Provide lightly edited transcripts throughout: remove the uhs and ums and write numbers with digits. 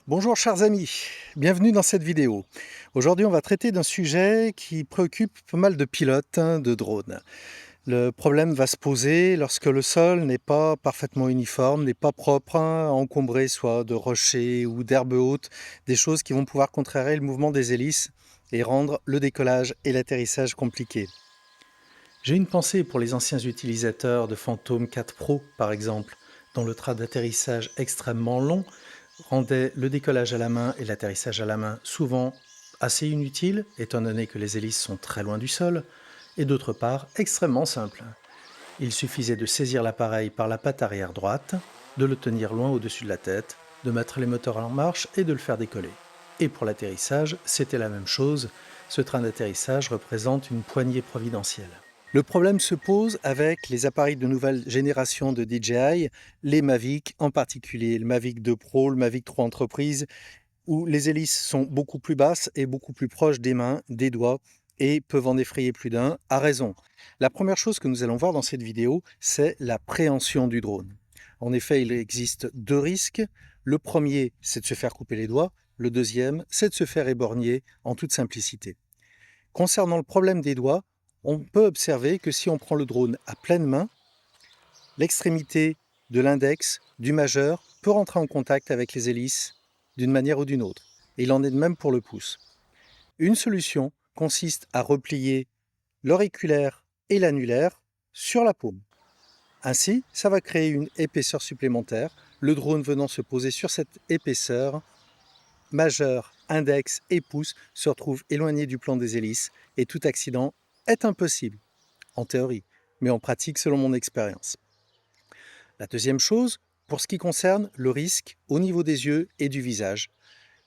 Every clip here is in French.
Bonjour chers amis, bienvenue dans cette vidéo. Aujourd'hui on va traiter d'un sujet qui préoccupe pas mal de pilotes de drones. Le problème va se poser lorsque le sol n'est pas parfaitement uniforme, n'est pas propre, encombré soit de rochers ou d'herbes hautes, des choses qui vont pouvoir contrarier le mouvement des hélices et rendre le décollage et l'atterrissage compliqués. J'ai une pensée pour les anciens utilisateurs de Phantom 4 Pro par exemple, dont le train d'atterrissage extrêmement long rendait le décollage à la main et l'atterrissage à la main souvent assez inutiles, étant donné que les hélices sont très loin du sol, et d'autre part extrêmement simples. Il suffisait de saisir l'appareil par la patte arrière droite, de le tenir loin au-dessus de la tête, de mettre les moteurs en marche et de le faire décoller. Et pour l'atterrissage, c'était la même chose, ce train d'atterrissage représente une poignée providentielle. Le problème se pose avec les appareils de nouvelle génération de DJI, les Mavic en particulier, le Mavic 2 Pro, le Mavic 3 Entreprise, où les hélices sont beaucoup plus basses et beaucoup plus proches des mains, des doigts, et peuvent en effrayer plus d'un, à raison. La première chose que nous allons voir dans cette vidéo, c'est la préhension du drone. En effet, il existe deux risques. Le premier, c'est de se faire couper les doigts. Le deuxième, c'est de se faire éborgner en toute simplicité. Concernant le problème des doigts, on peut observer que si on prend le drone à pleine main, l'extrémité de l'index, du majeur, peut rentrer en contact avec les hélices d'une manière ou d'une autre. Et il en est de même pour le pouce. Une solution consiste à replier l'auriculaire et l'annulaire sur la paume. Ainsi, ça va créer une épaisseur supplémentaire, le drone venant se poser sur cette épaisseur, majeur, index et pouce se retrouvent éloignés du plan des hélices et tout accident est impossible, en théorie, mais en pratique selon mon expérience. La deuxième chose, pour ce qui concerne le risque au niveau des yeux et du visage,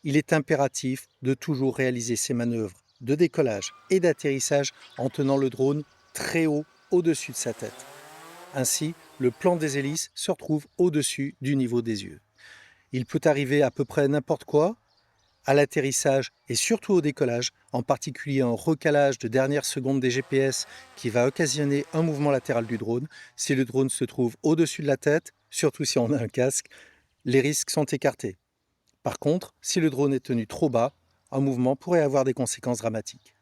il est impératif de toujours réaliser ces manœuvres de décollage et d'atterrissage en tenant le drone très haut au-dessus de sa tête. Ainsi, le plan des hélices se retrouve au-dessus du niveau des yeux. Il peut arriver à peu près n'importe quoi, à l'atterrissage et surtout au décollage, en particulier un recalage de dernière seconde des GPS qui va occasionner un mouvement latéral du drone. Si le drone se trouve au-dessus de la tête, surtout si on a un casque, les risques sont écartés. Par contre, si le drone est tenu trop bas, un mouvement pourrait avoir des conséquences dramatiques.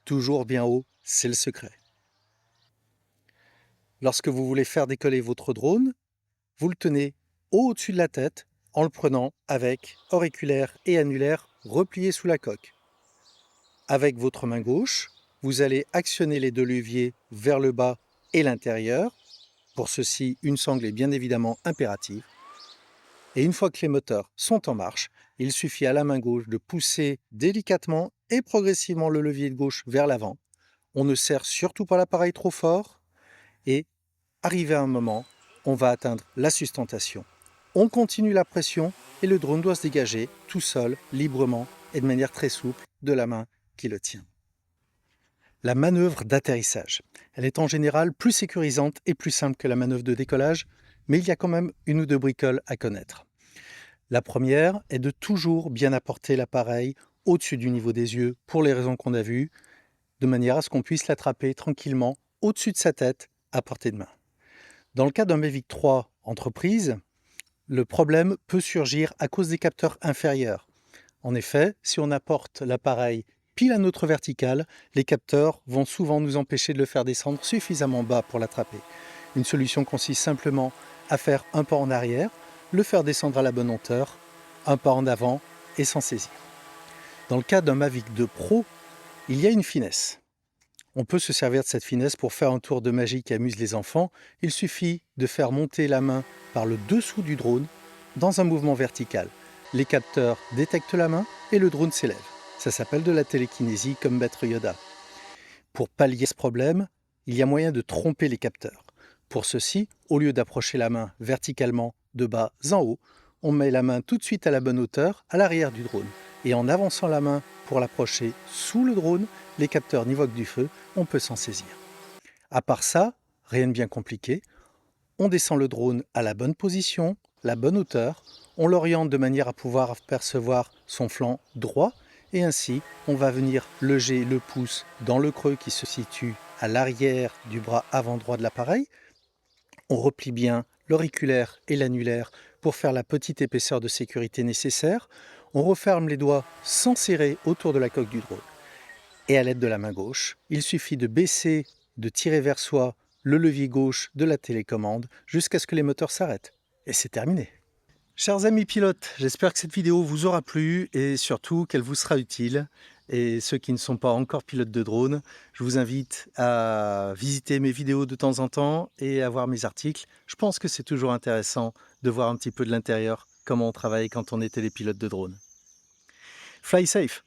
Toujours bien haut, c'est le secret. Lorsque vous voulez faire décoller votre drone, vous le tenez au-dessus de la tête en le prenant avec auriculaire et annulaire repliés sous la coque. Avec votre main gauche, vous allez actionner les deux leviers vers le bas et l'intérieur. Pour ceci, une sangle est bien évidemment impérative. Et une fois que les moteurs sont en marche, il suffit à la main gauche de pousser délicatement et progressivement le levier de gauche vers l'avant. On ne serre surtout pas l'appareil trop fort et, arrivé à un moment, on va atteindre la sustentation. On continue la pression et le drone doit se dégager tout seul, librement et de manière très souple de la main qui le tient. La manœuvre d'atterrissage. Elle est en général plus sécurisante et plus simple que la manœuvre de décollage, mais il y a quand même une ou deux bricoles à connaître. La première est de toujours bien apporter l'appareil au-dessus du niveau des yeux pour les raisons qu'on a vues, de manière à ce qu'on puisse l'attraper tranquillement au-dessus de sa tête à portée de main. Dans le cas d'un Mavic 3 Entreprise, le problème peut surgir à cause des capteurs inférieurs. En effet, si on apporte l'appareil pile à notre verticale, les capteurs vont souvent nous empêcher de le faire descendre suffisamment bas pour l'attraper. Une solution consiste simplement à faire un pas en arrière, le faire descendre à la bonne hauteur, un pas en avant et s'en saisir. Dans le cas d'un Mavic 2 Pro, il y a une finesse. On peut se servir de cette finesse pour faire un tour de magie qui amuse les enfants. Il suffit de faire monter la main par le dessous du drone dans un mouvement vertical. Les capteurs détectent la main et le drone s'élève. Ça s'appelle de la télékinésie comme Maître Yoda. Pour pallier ce problème, il y a moyen de tromper les capteurs. Pour ceci, au lieu d'approcher la main verticalement de bas en haut, on met la main tout de suite à la bonne hauteur, à l'arrière du drone. Et en avançant la main pour l'approcher sous le drone, les capteurs nivoquent du feu, on peut s'en saisir. À part ça, rien de bien compliqué, on descend le drone à la bonne position, la bonne hauteur, on l'oriente de manière à pouvoir percevoir son flanc droit, et ainsi on va venir loger le pouce dans le creux qui se situe à l'arrière du bras avant droit de l'appareil. On replie bien l'auriculaire et l'annulaire pour faire la petite épaisseur de sécurité nécessaire. On referme les doigts sans serrer autour de la coque du drone. Et à l'aide de la main gauche, il suffit de baisser, de tirer vers soi le levier gauche de la télécommande jusqu'à ce que les moteurs s'arrêtent. Et c'est terminé. Chers amis pilotes, j'espère que cette vidéo vous aura plu et surtout qu'elle vous sera utile. Et ceux qui ne sont pas encore pilotes de drone, je vous invite à visiter mes vidéos de temps en temps et à voir mes articles. Je pense que c'est toujours intéressant de voir un petit peu de l'intérieur, comment on travaille quand on était les pilotes de drone. Fly safe!